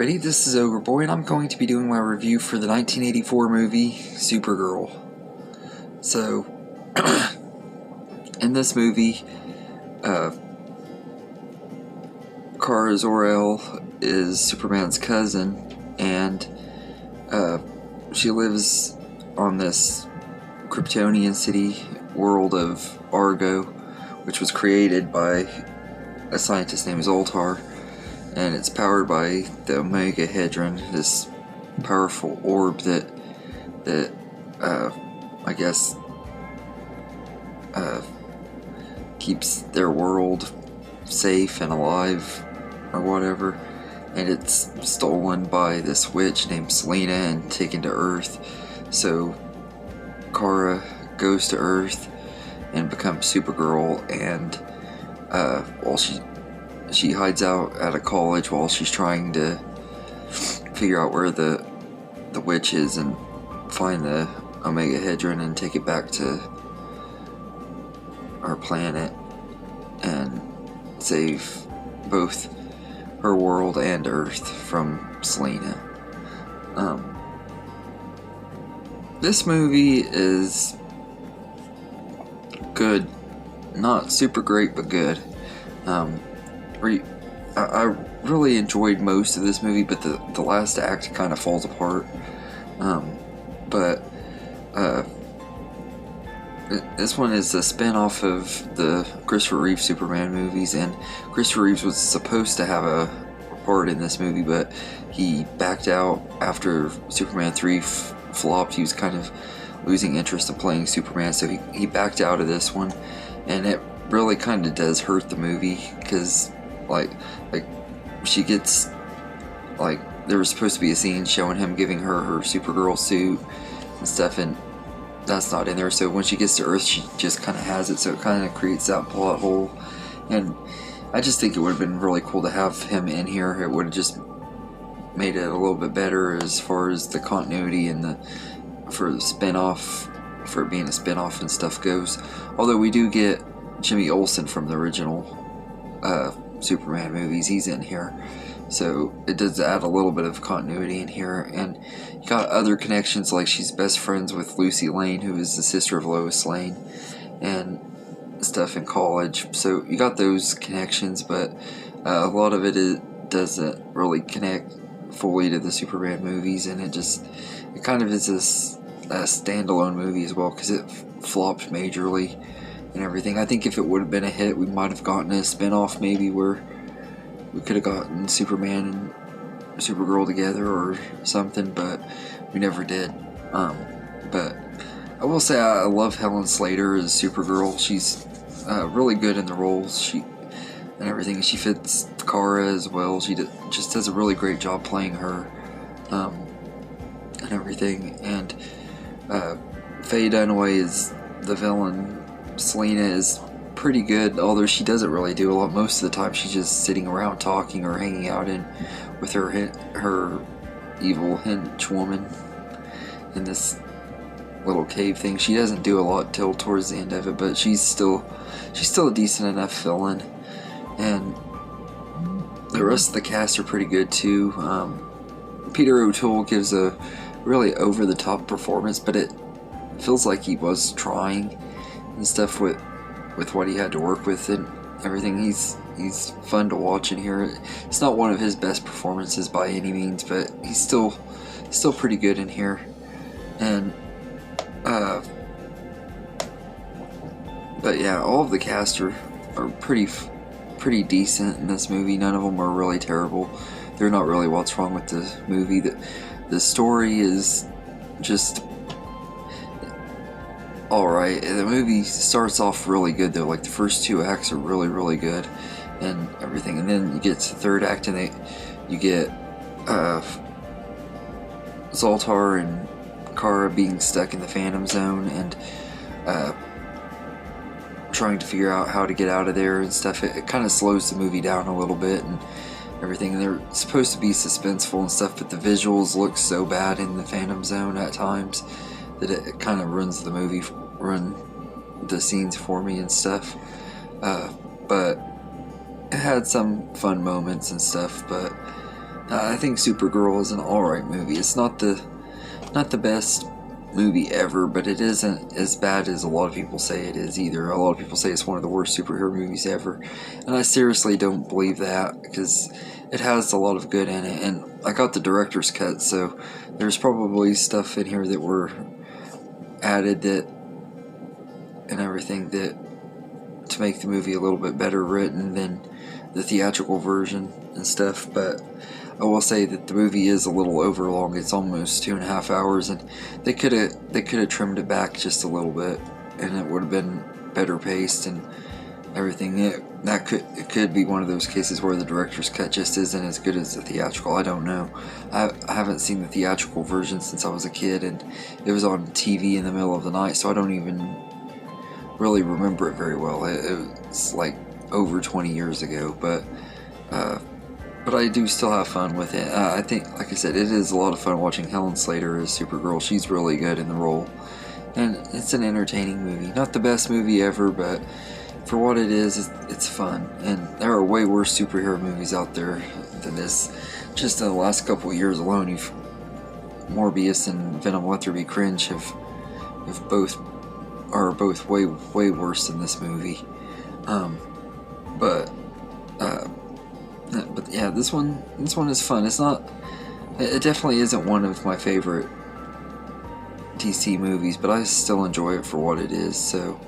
everybody, this is Ogre Boy, and I'm going to be doing my review for the 1984 movie, Supergirl. So, in this movie, Kara Zor-El is Superman's cousin, and she lives on this Kryptonian city world of Argo, which was created by a scientist named Zoltar. And it's powered by the Omega Hedron, this powerful orb that I guess keeps their world safe and alive or whatever. And it's stolen by this witch named Selena and taken to Earth. So Kara goes to Earth and becomes Supergirl, and while she hides out at a college while she's trying to figure out where the witch is and find the Omega Hedron and take it back to our planet and save both her world and Earth from Selena. This movie is good, not super great, but good. I really enjoyed most of this movie, but the last act kind of falls apart. This one is a spin-off of the Christopher Reeve Superman movies, and Christopher Reeves was supposed to have a part in this movie, but he backed out after Superman 3 flopped. He was kind of losing interest in playing Superman, so he backed out of this one, and it really kind of does hurt the movie, because like she gets, like, there was supposed to be a scene showing him giving her Supergirl suit and stuff, and that's not in there. So when she gets to Earth, she just kind of has it, so it kind of creates that plot hole. And I just think it would have been really cool to have him in here. It would have just made it a little bit better as far as the continuity and for the spin-off, for it being a spin-off and stuff goes. Although we do get Jimmy Olsen from the original Superman movies, he's in here, so it does add a little bit of continuity in here. And you got other connections, like she's best friends with Lucy Lane, who is the sister of Lois Lane, and stuff in college. So you got those connections, but a lot of it doesn't really connect fully to the Superman movies, and it kind of is a standalone movie as well, because it flopped majorly and everything. I think if it would have been a hit, we might have gotten a spin-off maybe where we could have gotten Superman and Supergirl together or something, but we never did. But I will say I love Helen Slater as Supergirl. She's really good in the roles and everything. She fits Kara as well. She just does a really great job playing her and everything. And Faye Dunaway is the villain. Selena is pretty good, although she doesn't really do a lot. Most of the time she's just sitting around talking or hanging out with her evil henchwoman in this little cave thing. She doesn't do a lot till towards the end of it, but she's still a decent enough villain. And the rest of the cast are pretty good too. Peter O'Toole gives a really over-the-top performance, but it feels like he was trying and stuff with what he had to work with and everything. He's fun to watch in here. It's not one of his best performances by any means, but he's still pretty good in here. And but yeah, all of the cast are pretty decent in this movie. None of them are really terrible. They're not really what's wrong with the movie. The story is just alright. The movie starts off really good though. Like the first two acts are really good and everything, and then you get to the third act and you get Zoltar and Kara being stuck in the Phantom Zone and trying to figure out how to get out of there and stuff. It kind of slows the movie down a little bit and everything. And they're supposed to be suspenseful and stuff, but the visuals look so bad in the Phantom Zone at times that it kind of ruins the movie, run the scenes for me and stuff. But it had some fun moments and stuff, but I think Supergirl is an alright movie. It's not the best movie ever, but it isn't as bad as a lot of people say it is either. A lot of people say it's one of the worst superhero movies ever, and I seriously don't believe that, because it has a lot of good in it, and I got the director's cut, so there's probably stuff in here that were added that and everything that to make the movie a little bit better written than the theatrical version and stuff. But I will say that the movie is a little over long. It's almost 2.5 hours, and they could have trimmed it back just a little bit, and it would have been better paced and everything. It could be one of those cases where the director's cut just isn't as good as the theatrical. I don't know. I haven't seen the theatrical version since I was a kid, and it was on TV in the middle of the night, so I don't even really remember it very well. It's like over 20 years ago, but I do still have fun with it. I think, like I said, it is a lot of fun watching Helen Slater as Supergirl. She's really good in the role, and it's an entertaining movie. Not the best movie ever, but for what it is, it's fun. And there are way worse superhero movies out there than this. Just in the last couple of years alone, Morbius and Venom Let There Be Cringe have both way worse than this movie. But yeah, this one is fun. It definitely isn't one of my favorite DC movies, but I still enjoy it for what it is. So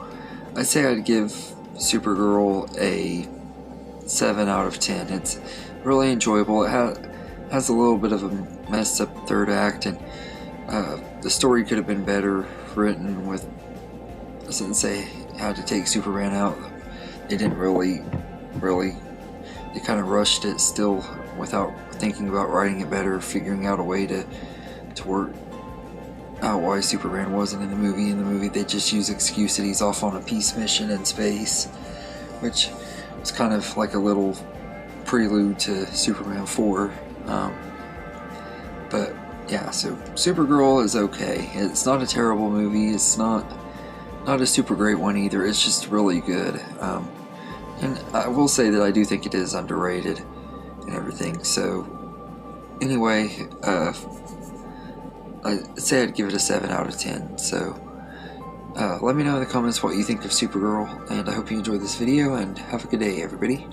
I'd say I'd give Supergirl a 7 out of 10. It's really enjoyable. It has a little bit of a messed up third act, and the story could have been better written. With, since they had to take Superman out, they didn't really, they kind of rushed it still without thinking about writing it better, figuring out a way to work out why Superman wasn't in the movie. In the movie, they just use excuse that he's off on a peace mission in space, which was kind of like a little prelude to Superman 4. But yeah, so Supergirl is okay. It's not a terrible movie. It's not a super great one either. It's just really good. And I will say that I do think it is underrated and everything. So anyway, I'd say I'd give it a 7 out of 10. So let me know in the comments what you think of Supergirl, and I hope you enjoyed this video, and have a good day, everybody.